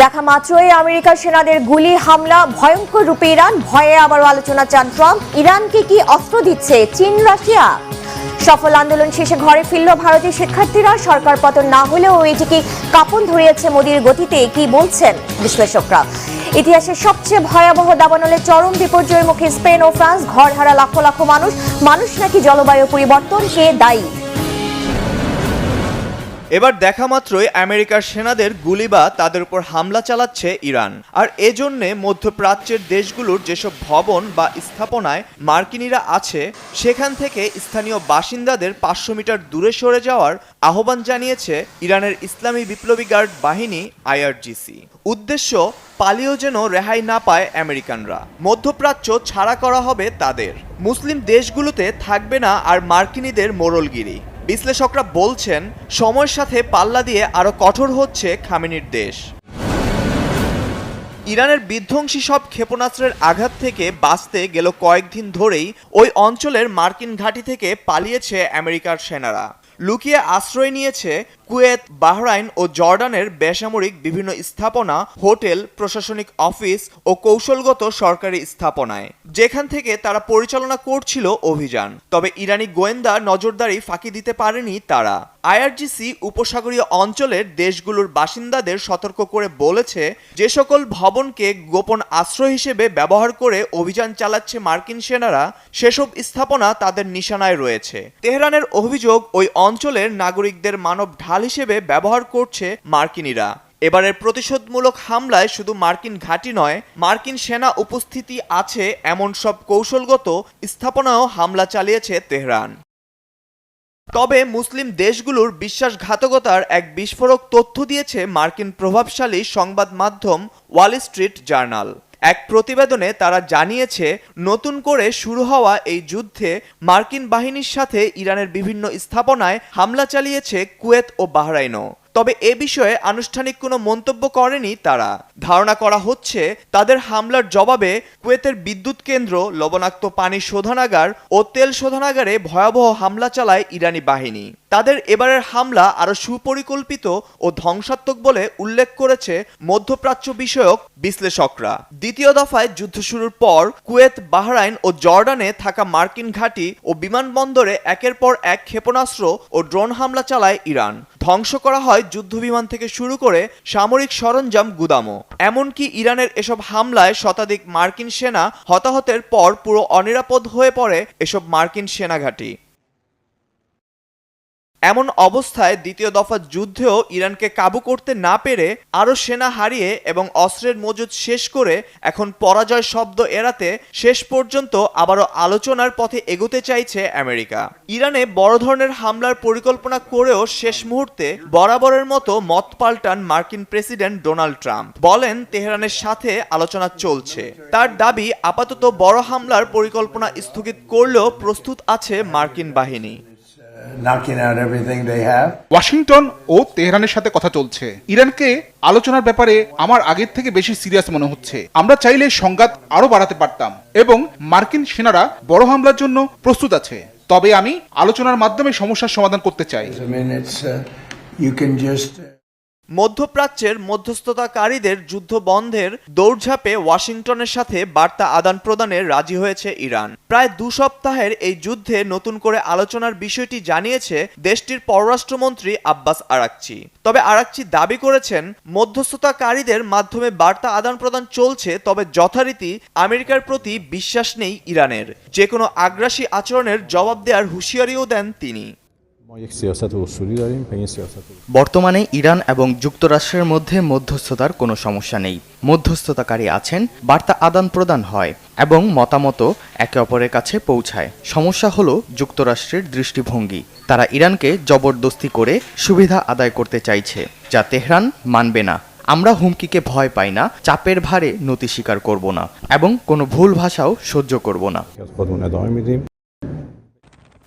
দেখা মাত্রই আমেরিকার সেনাদের গুলি হামলা ভয়ঙ্কর রূপে ইরান ভয়ে আবারও আলোচনা চান ট্রাম্প। ইরানকে কি অস্ত্র দিচ্ছে চীন রাশিয়া? সফল আন্দোলন শেষে ঘরে ফিরল ভারতীয় শিক্ষার্থীরা। সরকার পতন না হলেও এটি কি কাঁপন ধরিয়েছে মোদির গতিতে, কি বলছেন বিশ্লেষকরা? ইতিহাসের সবচেয়ে ভয়াবহ দাবানলে চরম বিপর্যয়ের মুখে স্পেন ও ফ্রান্স। ঘর হারা লাখো লাখো মানুষ নাকি জলবায়ু পরিবর্তনকে দায়ী? এবার দেখা মাত্রই আমেরিকার সেনাদের গুলি বা তাদের উপর হামলা চালাচ্ছে ইরান। আর এজন্যে মধ্যপ্রাচ্যের দেশগুলোর যেসব ভবন বা স্থাপনায় মার্কিনিরা আছে সেখান থেকে স্থানীয় বাসিন্দাদের 500 মিটার দূরে সরে যাওয়ার আহ্বান জানিয়েছে ইরানের ইসলামী বিপ্লবী গার্ড বাহিনী IRGC। উদ্দেশ্য, পালিয়েও যেন রেহাই না পায় আমেরিকানরা। মধ্যপ্রাচ্য ছাড়া করা হবে তাদের। মুসলিম দেশগুলোতে থাকবে না আর মার্কিনীদের মোড়লগিরি। বিশ্লেষকরা বলছেন সময়ের সাথে পাল্লা দিয়ে আরো কঠোর হচ্ছে খামেনির দেশ। ইরানের বিধ্বংসী সব ক্ষেপণাস্ত্রের আঘাত থেকে বাঁচতে গেল কয়েকদিন ধরেই ওই অঞ্চলের মার্কিন ঘাঁটি থেকে পালিয়েছে আমেরিকার সেনারা। লুকিয়ে আশ্রয় নিয়েছে কুয়েত, বাহরাইন ও জর্ডানের বেসামরিক বিভিন্ন স্থাপনা, হোটেল, প্রশাসনিক অফিস ও কৌশলগত সরকারি স্থাপনায়, যেখান থেকে তারা পরিচালনা করছিল অভিযান। তবে ইরানি গোয়েন্দা নজরদারি ফাঁকি দিতে পারেনি তারা। IRGC উপসাগরীয় অঞ্চলের দেশগুলোর বাসিন্দাদের সতর্ক করে বলেছে, যে সকল ভবনকে গোপন আশ্রয় হিসেবে ব্যবহার করে অভিযান চালাচ্ছে মার্কিন সেনারা, সেসব স্থাপনা তাদের নিশানায় রয়েছে। তেহরানের অভিযোগ, ওই অঞ্চলের নাগরিকদের মানব ঢাল হিসেবে ব্যবহার করছে মার্কিনিরা। এবারের প্রতিশোধমূলক হামলায় শুধু মার্কিন ঘাঁটি নয়, মার্কিন সেনা উপস্থিতি আছে এমন সব কৌশলগত স্থাপনাও হামলা চালিয়েছে তেহরান। তবে মুসলিম দেশগুলোর বিশ্বাসঘাতকতার এক বিস্ফোরক তথ্য দিয়েছে মার্কিন প্রভাবশালী সংবাদ মাধ্যম ওয়াল স্ট্রিট জার্নাল। এক প্রতিবেদনে তারা জানিয়েছে, নতুন করে শুরু হওয়া এই যুদ্ধে মার্কিন বাহিনীর সাথে ইরানের বিভিন্ন স্থাপনায় হামলা চালিয়েছে কুয়েত ও বাহরাইনও। তবে এ বিষয়ে আনুষ্ঠানিক কোনো মন্তব্য করেনি তারা। ধারণা করা হচ্ছে, তাদের হামলার জবাবে কুয়েতের বিদ্যুৎ কেন্দ্র, লবণাক্ত পানি শোধনাগার ও তেল শোধনাগারে ভয়াবহ হামলা চালায় ইরানি বাহিনী। তাদের এবারের হামলা আরও সুপরিকল্পিত ও ধ্বংসাত্মক বলে উল্লেখ করেছে মধ্যপ্রাচ্য বিষয়ক বিশ্লেষকরা। দ্বিতীয় দফায় যুদ্ধ শুরুর পর কুয়েত, বাহরাইন ও জর্ডানে থাকা মার্কিন ঘাঁটি ও বিমানবন্দরে একের পর এক ক্ষেপণাস্ত্র ও ড্রোন হামলা চালায় ইরান। ধ্বংস করা হয় যুদ্ধবিমান থেকে শুরু করে সামরিক সরঞ্জাম গুদামও। এমনকি ইরানের এসব হামলায় শতাধিক মার্কিন সেনা হতাহতের পর পুরো অনিরাপদ হয়ে পড়ে এসব মার্কিন সেনাঘাঁটি। এমন অবস্থায় দ্বিতীয় দফা যুদ্ধেও ইরানকে কাবু করতে না পেরে আরও সেনা হারিয়ে এবং অস্ত্রের মজুদ শেষ করে এখন পরাজয় শব্দ এড়াতে শেষ পর্যন্ত আবারও আলোচনার পথে এগোতে চাইছে আমেরিকা। ইরানে বড় ধরনের হামলার পরিকল্পনা করেও শেষ মুহূর্তে বরাবরের মতো মত পাল্টান মার্কিন প্রেসিডেন্ট ডোনাল্ড ট্রাম্প। বলেন, তেহরানের সাথে আলোচনা চলছে। তার দাবি, আপাতত বড় হামলার পরিকল্পনা স্থগিত করলেও প্রস্তুত আছে মার্কিন বাহিনী। ওয়াশিংটন ও তেহরানের সাথে কথা চলছে। ইরানকে আলোচনার ব্যাপারে আমার আগের থেকে বেশি সিরিয়াস মনে হচ্ছে। আমরা চাইলে সংঘাত আরো বাড়াতে পারতাম এবং মার্কিন সেনারা বড় হামলার জন্য প্রস্তুত আছে। তবে আমি আলোচনার মাধ্যমে সমস্যার সমাধান করতে চাই। মধ্যপ্রাচ্যের মধ্যস্থতাকারীদের যুদ্ধ বন্ধের দৌড়ঝাঁপে ওয়াশিংটনের সাথে বার্তা আদান প্রদানে রাজি হয়েছে ইরান। প্রায় 2 সপ্তাহের এই যুদ্ধে নতুন করে আলোচনার বিষয়টি জানিয়েছে দেশটির পররাষ্ট্রমন্ত্রী আব্বাস আরাকচি। তবে আরাকচি দাবি করেছেন, মধ্যস্থতাকারীদের মাধ্যমে বার্তা আদান প্রদান চলছে, তবে যথারীতি আমেরিকার প্রতি বিশ্বাস নেই ইরানের। যে কোনো আগ্রাসী আচরণের জবাব দেওয়ার হুঁশিয়ারিও দেন তিনি। বর্তমানে ইরান এবং যুক্তরাষ্ট্রের মধ্যে মধ্যস্থতার কোনো সমস্যা নেই। মধ্যস্থতাকারী আছেন, বার্তা আদান প্রদান হয় এবং মতামত একে অপরের কাছে পৌঁছায়। সমস্যা হলো যুক্তরাষ্ট্রের দৃষ্টিভঙ্গি। তারা ইরানকে জবরদস্তি করে সুবিধা আদায় করতে চাইছে, যা তেহরান মানবে না। আমরা হুমকিকে ভয় পাই না, চাপের ভারে নতি স্বীকার করব না এবং কোনো ভুল ভাষাও সহ্য করব না।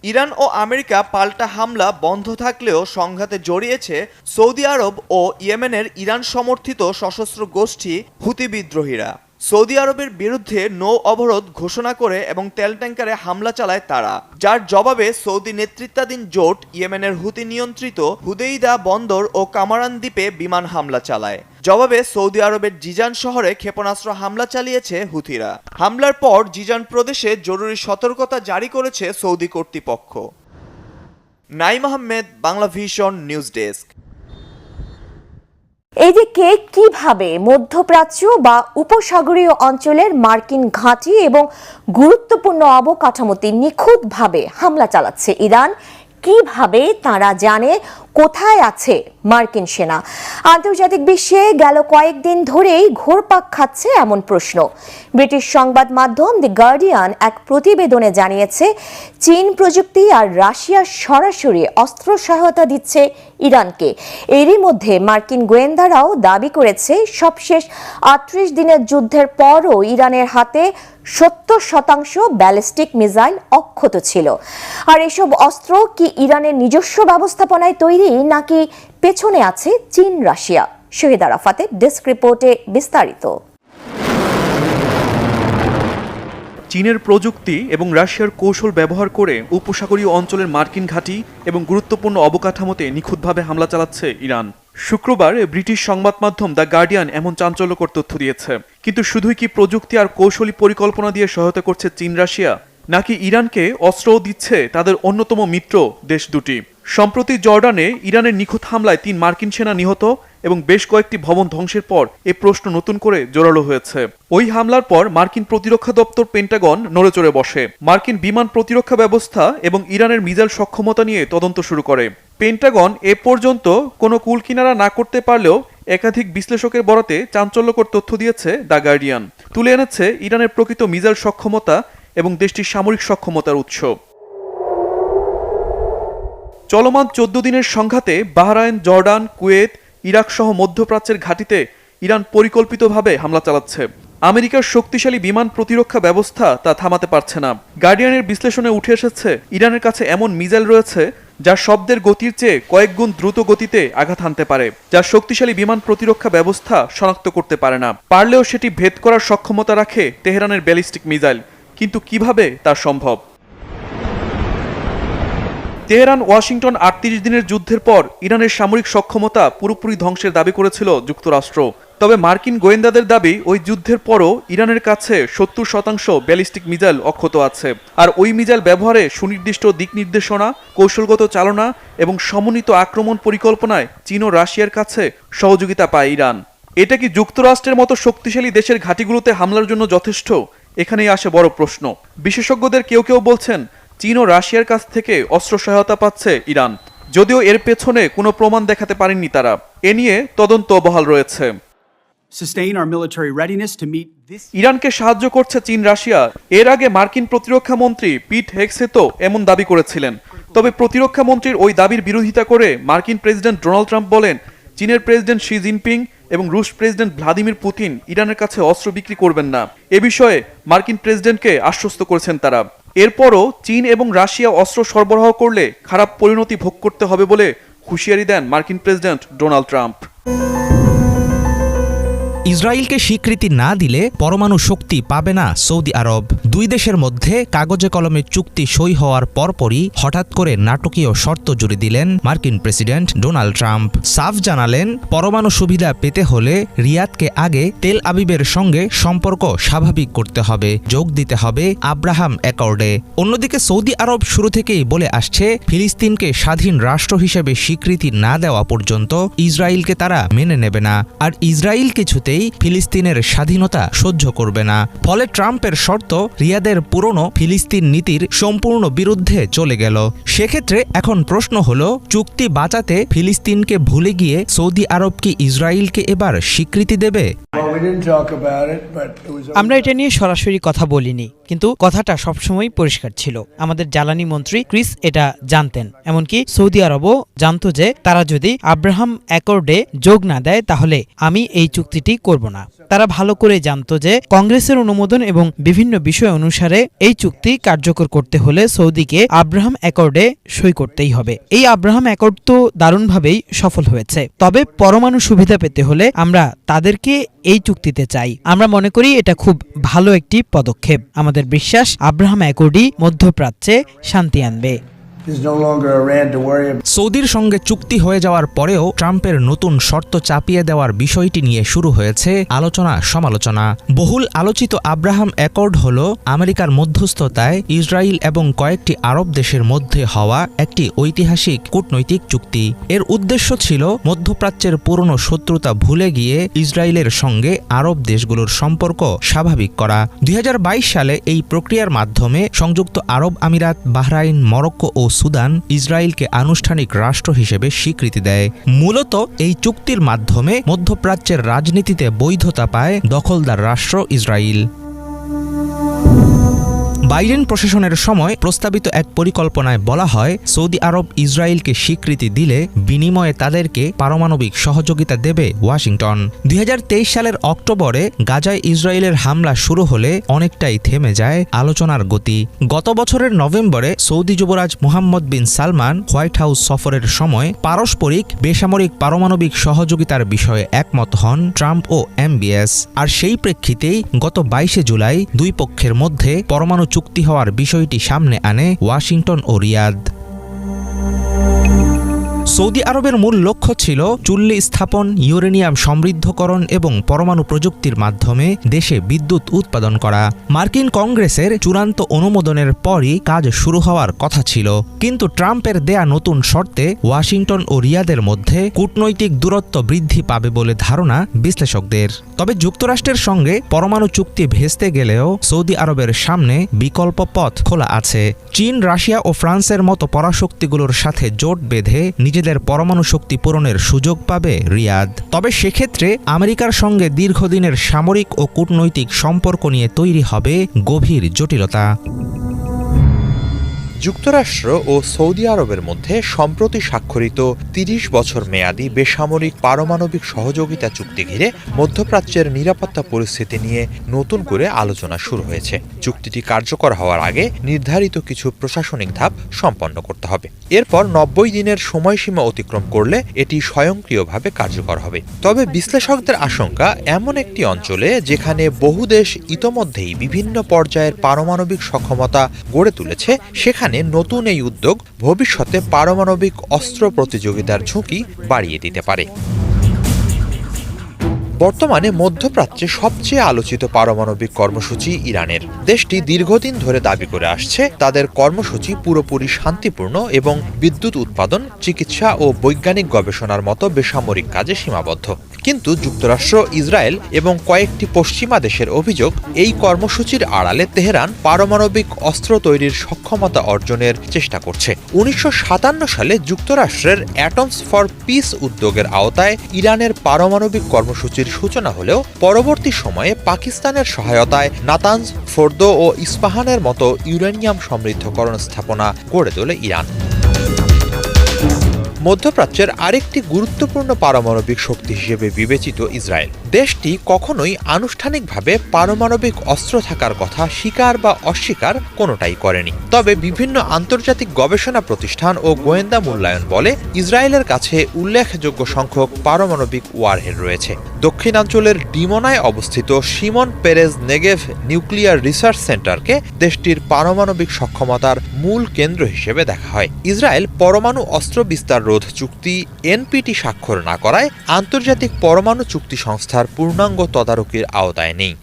ইরান ও আমেরিকা পাল্টা হামলা বন্ধ থাকলেও সংঘাতে জড়িয়েছে সৌদি আরব ও ইয়েমেনের ইরান সমর্থিত সশস্ত্র গোষ্ঠী হুতি বিদ্রোহীরা। সৌদি আরবের বিরুদ্ধে নৌ অবরোধ ঘোষণা করে এবং তেল ট্যাঙ্কারে হামলা চালায় তারা, যার জবাবে সৌদি নেতৃত্বাধীন জোট ইয়েমেনের হুতি নিয়ন্ত্রিত হুদেইদা বন্দর ও কামারান দ্বীপে বিমান হামলা চালায়। জবাবে সৌদি আরবের জিজান শহরে ক্ষেপণাস্ত্র হামলা চালিয়েছে হুথিরা। হামলার পর জিজান প্রদেশে জরুরি সতর্কতা জারি করেছে সৌদি কর্তৃপক্ষ। Naim Ahmed, Bangla vision news desk. এদিকে কিভাবে মধ্যপ্রাচ্য বা উপসাগরীয় অঞ্চলের মার্কিন ঘাঁটি এবং গুরুত্বপূর্ণ অবকাঠামোতে নিখুঁতভাবে হামলা চালাচ্ছে ইরান, কিভাবে তারা জানে কোথায় আছে মার্কিন সেনা? আন্তর্জাতিক বিশ্বে গেল কয়েকদিন ধরেই ঘুরপাক খাচ্ছে এমন প্রশ্ন। ব্রিটিশ সংবাদ মাধ্যম দি গার্ডিয়ান এক প্রতিবেদনে জানিয়েছে, চীন প্রযুক্তি আর রাশিয়া সরাসরি অস্ত্র সহায়তা দিচ্ছে ইরানকে। এরই মধ্যে মার্কিন গোয়েন্দারাও দাবি করেছে, সবশেষ 38 দিনের যুদ্ধের পরও ইরানের হাতে 70% ব্যালিস্টিক মিসাইল অক্ষত ছিল। আর এসব অস্ত্র কি ইরানের নিজস্ব ব্যবস্থাপনায় তৈরি, নাকি পেছনে আছে চীন রাশিয়া? শহীদ আরাফাতের ডেস্ক রিপোর্টে বিস্তারিত। চীনের প্রযুক্তি এবং রাশিয়ার কৌশল ব্যবহার করে উপসাগরীয় অঞ্চলের মার্কিন ঘাঁটি এবং গুরুত্বপূর্ণ অবকাঠামোতে নিখুঁতভাবে হামলা চালাচ্ছে ইরান। শুক্রবার ব্রিটিশ সংবাদ মাধ্যম দ্য গার্ডিয়ান এমন চাঞ্চল্যকর তথ্য দিয়েছে। কিন্তু শুধুই কি প্রযুক্তি আর কৌশলী পরিকল্পনা দিয়ে সহায়তা করছে চীন রাশিয়া, নাকি ইরানকে অস্ত্রও দিচ্ছে তাদের অন্যতম মিত্র দেশ দুটি? সম্প্রতি জর্ডানে ইরানের নিখুঁত হামলায় 3 মার্কিন সেনা নিহত এবং বেশ কয়েকটি ভবন ধ্বংসের পর এই প্রশ্ন নতুন করে জোরালো হয়েছে। ওই হামলার পর মার্কিন প্রতিরক্ষা দপ্তর পেন্টাগন নড়েচড়ে বসে। মার্কিন বিমান প্রতিরক্ষা ব্যবস্থা এবং ইরানের মিসাইল সক্ষমতা নিয়ে তদন্ত শুরু করে। পেন্টাগন এ পর্যন্ত কোনো কুলকিনারা না করতে পারলেও একাধিক বিশ্লেষকের বরাতে চাঞ্চল্যকর তথ্য দিয়েছে দ্য গার্ডিয়ান। তুলে এনেছে ইরানের প্রকৃত মিসাইল সক্ষমতা এবং দেশটির সামরিক সক্ষমতার উৎস। চলমান 14 দিনের সংঘাতে বাহরাইন, জর্ডান, কুয়েত, ইরাক সহ মধ্যপ্রাচ্যের ঘাঁটিতে ইরান পরিকল্পিতভাবে হামলা চালাচ্ছে। আমেরিকার শক্তিশালী বিমান প্রতিরক্ষা ব্যবস্থা তা থামাতে পারছে না। গার্ডিয়ানের বিশ্লেষণে উঠে এসেছে, ইরানের কাছে এমন মিসাইল রয়েছে যা শব্দের গতির চেয়ে কয়েক গুণ দ্রুত গতিতে আঘাত হানতে পারে, যা শক্তিশালী বিমান প্রতিরক্ষা ব্যবস্থা শনাক্ত করতে পারে না। পারলেও সেটি ভেদ করার সক্ষমতা রাখে তেহরানের ব্যালিস্টিক মিসাইল। কিন্তু কিভাবে তা সম্ভব? তেহরান ওয়াশিংটন 38 দিনের যুদ্ধের পর ইরানের সামরিক সক্ষমতা পুরোপুরি ধ্বংসের দাবি করেছিল যুক্তরাষ্ট্র। তবে মার্কিন গোয়েন্দাদের দাবি, ওই যুদ্ধের পরও ইরানের কাছে 70% ব্যালিস্টিক মিসাইল অক্ষত আছে। আর ওই মিসাইল ব্যবহারে সুনির্দিষ্ট দিক নির্দেশনা, কৌশলগত চালনা এবং সমন্বিত আক্রমণ পরিকল্পনায় চীন ও রাশিয়ার কাছে সহযোগিতা পায় ইরান। এটা কি যুক্তরাষ্ট্রের মতো শক্তিশালী দেশের ঘাঁটিগুলোতে হামলার জন্য যথেষ্ট? এখানেই আসে বড় প্রশ্ন। বিশেষজ্ঞদের কেউ কেউ বলছেন, চীন ও রাশিয়ার কাছ থেকে অস্ত্র সহায়তা পাচ্ছে ইরান, যদিও এর পেছনে কোনো প্রমাণ দেখাতে পারেননি তারা। এ নিয়ে তদন্ত বহাল রয়েছে। ইরানকে সাহায্য করছে চীন রাশিয়া। এর আগে মার্কিন প্রতিরক্ষা মন্ত্রী পিট হেগসেতো এমন দাবি করেছিলেন। তবে প্রতিরক্ষা মন্ত্রীর ওই দাবির বিরোধিতা করে মার্কিন প্রেসিডেন্ট ডোনাল্ড ট্রাম্প বলেন, চীনের প্রেসিডেন্ট শি জিনপিং এবং রুশ প্রেসিডেন্ট ভ্লাদিমির পুতিন ইরানের কাছে অস্ত্র বিক্রি করবেন না। এ বিষয়ে মার্কিন প্রেসিডেন্টকে আশ্বস্ত করেছেন তারা। এরপরও চীন এবং রাশিয়া অস্ত্র সরবরাহ করলে খারাপ পরিণতি ভোগ করতে হবে বলে হুঁশিয়ারি দেন মার্কিন প্রেসিডেন্ট ডোনাল্ড ট্রাম্প। ইসরায়েলকে স্বীকৃতি না দিলে পরমাণু শক্তি পাবে না সৌদি আরব। দুই দেশের মধ্যে কাগজে কলমে চুক্তি সই হওয়ার পরপরই হঠাৎ করে নাটকীয় শর্ত জুড়ে দিলেন মার্কিন প্রেসিডেন্ট ডোনাল্ড ট্রাম্প। সাফ জানালেন, পরমাণু সুবিধা পেতে হলে রিয়াদকে আগে তেল আবিবের সঙ্গে সম্পর্ক স্বাভাবিক করতে হবে, যোগ দিতে হবে আব্রাহাম অ্যাকর্ডে। অন্যদিকে সৌদি আরব শুরু থেকেই বলে আসছে, ফিলিস্তিনকে স্বাধীন রাষ্ট্র হিসেবে স্বীকৃতি না দেওয়া পর্যন্ত ইসরায়েলকে তারা মেনে নেবে না। আর ইসরায়েল কিছুতেই ফিলিস্তিনের স্বাধীনতা সহ্য করবে না। ফলে ট্রাম্পের শর্ত রিয়াদের পুরনো ফিলিস্তিন নীতির সম্পূর্ণ বিরুদ্ধে চলে গেল। সেক্ষেত্রে এখন প্রশ্ন হলো, চুক্তি বাঁচাতে ফিলিস্তিনকে ভুলে গিয়ে সৌদি আরব কি ইসরায়েলকে এবার স্বীকৃতি দেবে? আমরা এটা নিয়ে সরাসরি কথা বলিনি, কিন্তু কথাটা সবসময় পরিষ্কার ছিল। আমাদের জ্বালানি মন্ত্রী ক্রিস এটা জানতেন। এমনকি সৌদি আরবও জানতো যে তারা যদি আব্রাহাম অ্যাকর্ডে যোগ না দেয় তাহলে আমি এই চুক্তিটি করব না। তারা ভালো করে জানতো যে কংগ্রেসের অনুমোদন এবং বিভিন্ন বিষয় অনুসারে এই চুক্তি কার্যকর করতে হলে সৌদিকে আব্রাহাম অ্যাকর্ডে সই করতেই হবে। এই আব্রাহাম অ্যাকর্ড তো দারুণভাবেই সফল হয়েছে। তবে পরমাণু সুবিধা পেতে হলে আমরা তাদেরকে এই চুক্তিতে চাই। আমরা মনে করি এটা খুব ভালো একটি পদক্ষেপ। আমাদের বিশ্বাস আব্রাহাম অ্যাকর্ডই মধ্যপ্রাচ্যে শান্তি আনবে। সৌদির সঙ্গে চুক্তি হয়ে যাওয়ার পরেও ট্রাম্পের নতুন শর্ত চাপিয়ে দেওয়ার বিষয়টি নিয়ে শুরু হয়েছে আলোচনা সমালোচনা। বহুল আলোচিত আব্রাহাম অ্যাকর্ড হল আমেরিকার মধ্যস্থতায় ইসরায়েল এবং কয়েকটি আরব দেশের মধ্যে হওয়া একটি ঐতিহাসিক কূটনৈতিক চুক্তি। এর উদ্দেশ্য ছিল মধ্যপ্রাচ্যের পুরনো শত্রুতা ভুলে গিয়ে ইসরায়েলের সঙ্গে আরব দেশগুলোর সম্পর্ক স্বাভাবিক করা। 2022 সালে এই প্রক্রিয়ার মাধ্যমে সংযুক্ত আরব আমিরাত, বাহরাইন, মরক্কো ও সুদান ইসরায়েলকে আনুষ্ঠানিক রাষ্ট্র হিসেবে স্বীকৃতি দেয়। মূলত এই চুক্তির মাধ্যমে মধ্যপ্রাচ্যের রাজনীতিতে বৈধতা পায় দখলদার রাষ্ট্র ইসরায়েল। বাইডেন প্রশাসনের সময় প্রস্তাবিত এক পরিকল্পনায় বলা হয় সৌদি আরব ইসরায়েলকে স্বীকৃতি দিলে বিনিময়ে তাদেরকে পারমাণবিক সহযোগিতা দেবে ওয়াশিংটন। 2023 সালের অক্টোবরে গাজায় ইসরায়েলের হামলা শুরু হলে অনেকটাই থেমে যায় আলোচনার গতি। গত বছরের নভেম্বরে সৌদি যুবরাজ মোহাম্মদ বিন সালমান হোয়াইট হাউস সফরের সময় পারস্পরিক বেসামরিক পারমাণবিক সহযোগিতার বিষয়ে একমত হন ট্রাম্প ও এমবিএস। আর সেই প্রেক্ষিতেই গত 22 জুলাই দুই পক্ষের মধ্যে পরমাণু চুক্তি হওয়ার বিষয়টি সামনে আনে ওয়াশিংটন ও রিয়াদ। সৌদি আরবের মূল লক্ষ্য ছিল চুল্লি স্থাপন, ইউরেনিয়াম সমৃদ্ধকরণ এবং পরমাণু প্রযুক্তির মাধ্যমে দেশে বিদ্যুৎ উৎপাদন করা। মার্কিন কংগ্রেসের চূড়ান্ত অনুমোদনের পরই কাজ শুরু হওয়ার কথা ছিল। কিন্তু ট্রাম্পের দেয়া নতুন শর্তে ওয়াশিংটন ও রিয়াদের মধ্যে কূটনৈতিক দূরত্ব বৃদ্ধি পাবে বলে ধারণা বিশ্লেষকদের। তবে যুক্তরাষ্ট্রের সঙ্গে পরমাণু চুক্তি ভেস্তে গেলেও সৌদি আরবের সামনে বিকল্প পথ খোলা আছে। চীন, রাশিয়া ও ফ্রান্সের মতো পরাশক্তিগুলোর সাথে জোট বেঁধে নিজেদের পরমাণু শক্তি পূরণের সুযোগ পাবে রিয়াদ। তবে সেক্ষেত্রে আমেরিকার সঙ্গে দীর্ঘদিনের সামরিক ও কূটনৈতিক সম্পর্ক নিয়ে তৈরি হবে গভীর জটিলতা। যুক্তরাষ্ট্র ও সৌদি আরবের মধ্যে সম্প্রতি স্বাক্ষরিত 30 বছর মেয়াদী বেসামরিক পারমাণবিক সহযোগিতা চুক্তি ঘিরে মধ্যপ্রাচ্যের নিরাপত্তা পরিস্থিতি নিয়ে নতুন করে আলোচনা শুরু হয়েছে। চুক্তিটি কার্যকর হওয়ার আগে নির্ধারিত কিছু প্রশাসনিক ধাপ সম্পন্ন করতে হবে। এরপর 90 দিনের সময়সীমা অতিক্রম করলে এটি স্বয়ংক্রিয়ভাবে কার্যকর হবে। তবে বিশ্লেষকদের আশঙ্কা, এমন একটি অঞ্চলে যেখানে বহু দেশ ইতোমধ্যেই বিভিন্ন পর্যায়ের পারমাণবিক সক্ষমতা গড়ে তুলেছে, সেখানে নতুন এই উদ্যোগ ভবিষ্যতে পারমাণবিক অস্ত্র প্রতিযোগিতার ঝুঁকি বাড়িয়ে দিতে পারে। বর্তমানে মধ্যপ্রাচ্যে সবচেয়ে আলোচিত পারমাণবিক কর্মসূচি ইরানের। দেশটি দীর্ঘদিন ধরে দাবি করে আসছে তাদের কর্মসূচি পুরোপুরি শান্তিপূর্ণ এবং বিদ্যুৎ উৎপাদন, চিকিৎসা ও বৈজ্ঞানিক গবেষণার মতো বেসামরিক কাজে সীমাবদ্ধ। কিন্তু যুক্তরাষ্ট্র, ইসরায়েল এবং কয়েকটি পশ্চিমা দেশের অভিযোগ, এই কর্মসূচির আড়ালে তেহরান পারমাণবিক অস্ত্র তৈরির সক্ষমতা অর্জনের চেষ্টা করছে। 1957 সালে যুক্তরাষ্ট্রের অ্যাটমস ফর পিস উদ্যোগের আওতায় ইরানের পারমাণবিক কর্মসূচির সূচনা হলেও পরবর্তী সময়ে পাকিস্তানের সহায়তায় নাতানজ, ফোর্দো ও ইস্পাহানের মতো ইউরেনিয়াম সমৃদ্ধকরণ স্থাপনা গড়ে তোলে ইরান। মধ্যপ্রাচ্যের আরেকটি গুরুত্বপূর্ণ পারমাণবিক শক্তি হিসেবে বিবেচিত ইসরায়েল। দেশটি কখনোই আনুষ্ঠানিকভাবে পারমাণবিক অস্ত্র থাকার কথা স্বীকার বা অস্বীকার কোনোটাই করেনি। তবে বিভিন্ন আন্তর্জাতিক গবেষণা প্রতিষ্ঠান ও গোয়েন্দা মূল্যায়ন বলে ইসরায়েলের কাছে উল্লেখযোগ্য সংখ্যক পারমাণবিক ওয়ারহেড রয়েছে। দক্ষিণাঞ্চলের ডিমোনায় অবস্থিত শিমন পেরেজ নেগেভ নিউক্লিয়ার রিসার্চ সেন্টারকে দেশটির পারমাণবিক সক্ষমতার মূল কেন্দ্র হিসেবে দেখা হয়। ইসরায়েল পরমাণু অস্ত্র বিস্তার রোধ চুক্তি এনপিটি স্বাক্ষর না করায় আন্তর্জাতিক পরমাণু চুক্তি সংস্থার পূর্ণাঙ্গ তদারকির আওতায় নেই।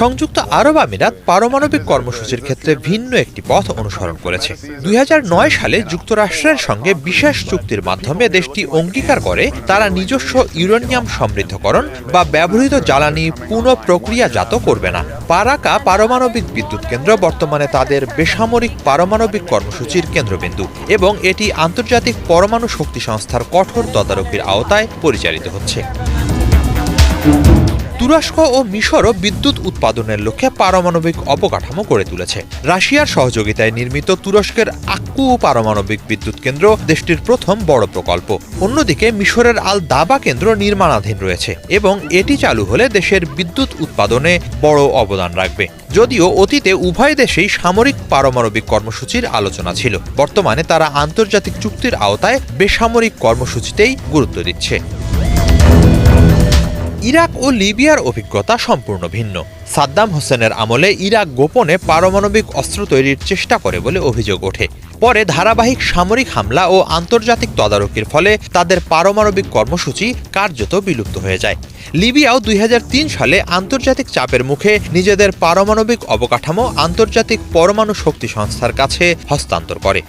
সংযুক্ত আরব আমিরাত পারমাণবিক কর্মসূচির ক্ষেত্রে ভিন্ন একটি পথ অনুসরণ করেছে। 2009 সালে যুক্তরাষ্ট্রের সঙ্গে বিশেষ চুক্তির মাধ্যমে দেশটি অঙ্গীকার করে তারা নিজস্ব ইউরেনিয়াম সমৃদ্ধকরণ বা ব্যবহৃত জ্বালানি পুনঃপ্রক্রিয়াজাত করবে না। বারাকা পারমাণবিক বিদ্যুৎ কেন্দ্র বর্তমানে তাদের বেসামরিক পারমাণবিক কর্মসূচির কেন্দ্রবিন্দু এবং এটি আন্তর্জাতিক পরমাণু শক্তি সংস্থার কঠোর তদারকির আওতায় পরিচালিত হচ্ছে। তুরস্ক ও মিশরও বিদ্যুৎ উৎপাদনের লক্ষ্যে পারমাণবিক অবকাঠামো গড়ে তুলেছে। রাশিয়ার সহযোগিতায় নির্মিত তুরস্কের আক্কু পারমাণবিক বিদ্যুৎ কেন্দ্র দেশটির প্রথম বড় প্রকল্প। অন্যদিকে মিশরের আল দাবা কেন্দ্র নির্মাণাধীন রয়েছে এবং এটি চালু হলে দেশের বিদ্যুৎ উৎপাদনে বড় অবদান রাখবে। যদিও অতীতে উভয় দেশেই সামরিক পারমাণবিক কর্মসূচির আলোচনা ছিল, বর্তমানে তারা আন্তর্জাতিক চুক্তির আওতায় বেসামরিক কর্মসূচিতেই গুরুত্ব দিচ্ছে। ইরাক ও লিবিয়ার অভিজ্ঞতা সম্পূর্ণ ভিন্ন। সাদ্দাম হোসেনের আমলে ইরাক গোপনে পারমাণবিক অস্ত্র তৈরির চেষ্টা করে বলে অভিযোগ ওঠে। পরে ধারাবাহিক সামরিক হামলা ও আন্তর্জাতিক তদারকির ফলে তাদের পারমাণবিক কর্মসূচি কার্যত বিলুপ্ত হয়ে যায়। লিবিয়াও 2003 সালে আন্তর্জাতিক চাপের মুখে নিজেদের পারমাণবিক অবকাঠামো আন্তর্জাতিক পরমাণু শক্তি সংস্থার কাছে হস্তান্তর করে।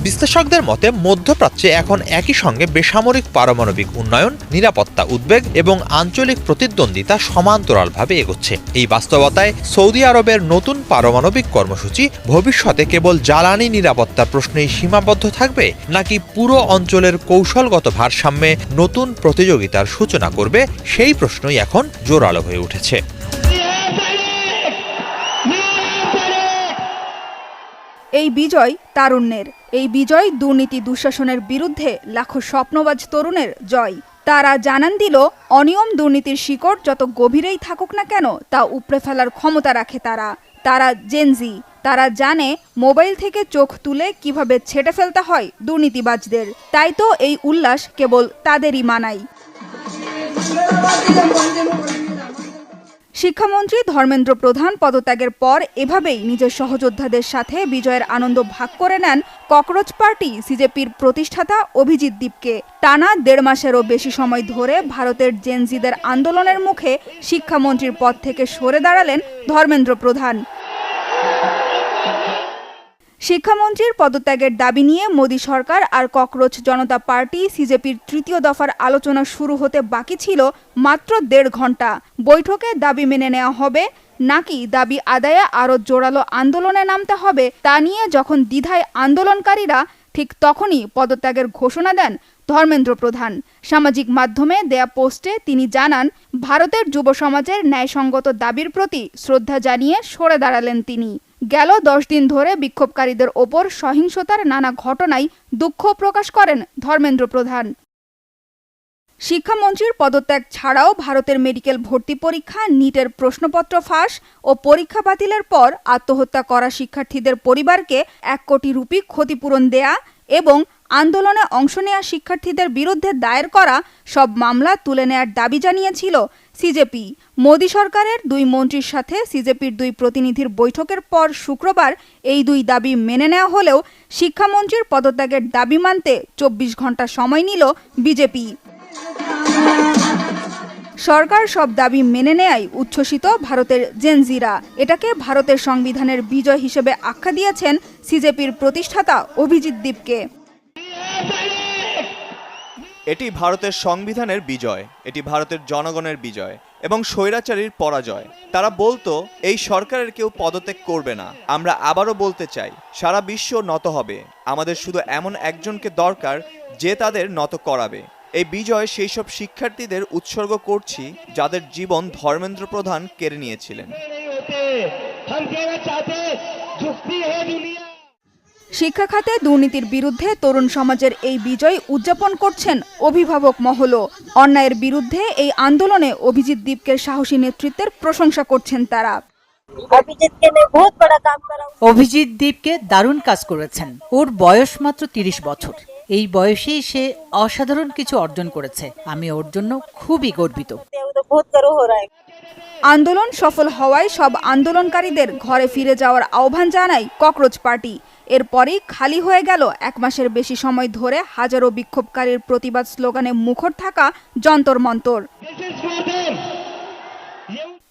বিশ্লেষকদের মতে মধ্যপ্রাচ্যে এখন একই সঙ্গে বেসামরিক পারমাণবিক উন্নয়ন, নিরাপত্তা উদ্বেগ এবং আঞ্চলিক প্রতিদ্বন্দ্বিতা সমান্তরালভাবে এগোচ্ছে। এই বাস্তবতায় সৌদি আরবের নতুন পারমাণবিক কর্মসূচি ভবিষ্যতে কেবল জ্বালানি নিরাপত্তার প্রশ্নেই সীমাবদ্ধ থাকবে, নাকি পুরো অঞ্চলের কৌশলগত ভারসাম্যে নতুন প্রতিযোগিতার সূচনা করবে, সেই প্রশ্নই এখন জোরালো হয়ে উঠেছে। এই বিজয় তারুণ্যের, এই বিজয় দুর্নীতি দুঃশাসনের বিরুদ্ধে লাখো স্বপ্নবাজ তরুণের জয়। তারা জানান দিল, অনিয়ম দুর্নীতির শিকড় যত গভীরেই থাকুক না কেন তা উপড়ে ফেলার ক্ষমতা রাখে তারা জেনজি। তারা জানে মোবাইল থেকে চোখ তুলে কিভাবে ছেঁটে ফেলতে হয় দুর্নীতিবাজদের। তাই তো এই উল্লাস কেবল তাদেরই মানায়। শিক্ষামন্ত্রী ধর্মেন্দ্র প্রধান পদত্যাগের পর এভাবেই নিজের সহযোদ্ধাদের সাথে বিজয়ের আনন্দ ভাগ করে নেন ককরোচ পার্টি সিজেপির প্রতিষ্ঠাতা অভিজিৎ দীপকে। টানা 1.5 মাসেরও বেশি সময় ধরে ভারতের জেনজিদের আন্দোলনের মুখে শিক্ষামন্ত্রীর পদ থেকে সরে দাঁড়ালেন ধর্মেন্দ্র প্রধান। শিক্ষামন্ত্রীর পদত্যাগের দাবি নিয়ে মোদী সরকার আর ককরোচ জনতা পার্টি সিজেপির 3য় দফার আলোচনা শুরু হতে বাকি ছিল মাত্র 1.5 ঘন্টা। বৈঠকে দাবি মেনে নেওয়া হবে নাকি দাবি আদায়ে আরও জোরালো আন্দোলনে নামতে হবে তা নিয়ে যখন দ্বিধায় আন্দোলনকারীরা, ঠিক তখনই পদত্যাগের ঘোষণা দেন ধর্মেন্দ্র প্রধান। সামাজিক মাধ্যমে দেয়া পোস্টে তিনি জানান, ভারতের যুব সমাজের ন্যায়সঙ্গত দাবির প্রতি শ্রদ্ধা জানিয়ে সরে দাঁড়ালেন তিনি। গেল 10 দিন ধরে বিক্ষোভকারীদের ওপর সহিংসতার নানা ঘটনায় দুঃখ প্রকাশ করেন ধর্মেন্দ্র প্রধান। শিক্ষামন্ত্রীর পদত্যাগ ছাড়াও ভারতের মেডিকেল ভর্তি পরীক্ষা নিটের প্রশ্নপত্র ফাঁস ও পরীক্ষা বাতিলের পর আত্মহত্যা করা শিক্ষার্থীদের পরিবারকে 1 কোটি রুপি ক্ষতিপূরণ দেয়া এবং আন্দোলনে অংশ নেয়া শিক্ষার্থীদের বিরুদ্ধে দায়ের করা সব মামলা তুলে নেয়ার দাবি জানিয়েছিল সিজেপি। মোদী সরকারের 2 মন্ত্রীর সাথে সিজেপির 2 প্রতিনিধির বৈঠকের পর শুক্রবার এই 2 দাবি মেনে নেওয়া হলেও শিক্ষামন্ত্রীর পদত্যাগের দাবি মানতে 24 ঘন্টা সময় নিল বিজেপি। সরকার সব দাবি মেনে নেয়ায় উচ্ছ্বসিত ভারতের জেনজিরা। এটাকে ভারতের সংবিধানের বিজয় হিসেবে আখ্যা দিয়েছেন সিজেপির প্রতিষ্ঠাতা অভিজিৎ দীপকে। এটি ভারতের সংবিধানের বিজয়, এটি ভারতের জনগণের বিজয় এবং স্বৈরাচারীর পরাজয়। তারা বলতো এই সরকারের কেউ পদত্যাগ করবে না। আমরা আবারও বলতে চাই, সারা বিশ্ব নত হবে। আমাদের শুধু এমন একজনকে দরকার যে তাদের নত করাবে। এই বিজয় সেই সব শিক্ষার্থীদের উৎসর্গ করছি যাদের জীবন ধর্মেন্দ্র প্রধান কেড়ে নিয়েছিলেন। শিক্ষা খাতে দুর্নীতির বিরুদ্ধে তরুণ সমাজের এই বিজয় উদযাপন করছেন অভিভাবক মহলও। অন্যায়ের বিরুদ্ধে এই আন্দোলনে অভিজিৎ দীপকের সাহসী নেতৃত্বের প্রশংসা করছেন তারা। অভিজিৎ দীপকে দারুণ কাজ করেছেন। ওর বয়স মাত্র 30 বছর। এই বয়সেই সে অসাধারণ কিছু অর্জন করেছে। আমি ওর জন্য খুবই গর্বিত। আন্দোলন সফল হওয়ায় সব আন্দোলনকারীদের ঘরে ফিরে যাওয়ার আহ্বান জানায় ককরোচ পার্টি। এরপরই খালি হয়ে গেল 1 মাসের বেশি সময় ধরে হাজারো বিক্ষোভকারীর প্রতিবাদ স্লোগানে মুখর থাকা যন্তর মন্তর।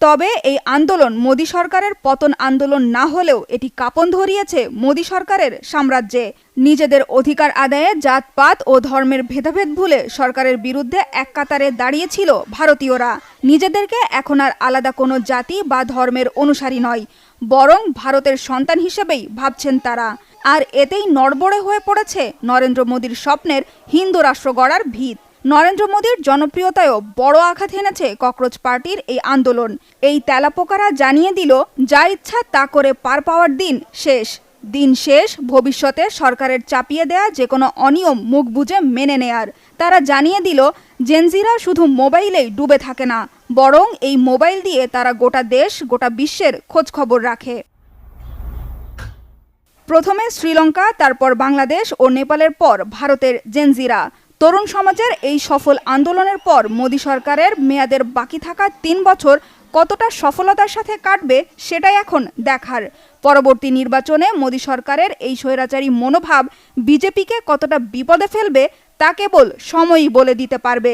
তবে এই আন্দোলন মোদী সরকারের পতন আন্দোলন না হলেও এটি কাঁপন ধরিয়েছে মোদী সরকারের সাম্রাজ্যে। নিজেদের অধিকার আদায়ে জাতপাত ও ধর্মের ভেদাভেদ ভুলে সরকারের বিরুদ্ধে এক কাতারে দাঁড়িয়েছিল ভারতীয়রা। নিজেদেরকে এখন আর আলাদা কোনো জাতি বা ধর্মের অনুসারী নয়, বরং ভারতের সন্তান হিসেবেই ভাবছেন তারা। আর এতেই নড়বড়ে হয়ে পড়েছে নরেন্দ্র মোদীর স্বপ্নের হিন্দু রাষ্ট্র গড়ার ভিত। নরেন্দ্র মোদীর জনপ্রিয়তায়ও বড় আঘাত এনেছে ককরোচ পার্টির এই আন্দোলন। এই তেলাপোকারা জানিয়ে দিল, যা ইচ্ছা তা করে পার পাওয়ার দিন শেষ। দিন শেষ, ভবিষ্যতে সরকারের চাপিয়ে দেয়া যে কোনো অনিয়ম মুখ বুজে মেনে নেয়ার। তারা জানিয়ে দিল, জেনজিরা শুধু মোবাইলেই ডুবে থাকে না, বরং এই মোবাইল দিয়ে তারা গোটা দেশ, গোটা বিশ্বের খোঁজ খবর রাখে। প্রথমে শ্রীলঙ্কা, তারপর বাংলাদেশ ও নেপালের পর ভারতের জেনজিরা। তরুণ সমাজের এই সফল আন্দোলনের পর মোদী সরকারের মেয়াদের বাকি থাকা 3 বছর কতটা সফলতার সাথে কাটবে সেটাই এখন দেখার। পরবর্তী নির্বাচনে মোদী সরকারের এই স্বৈরাচারী মনোভাব বিজেপিকে কতটা বিপদে ফেলবে তা কেবল সময়ই বলে দিতে পারবে।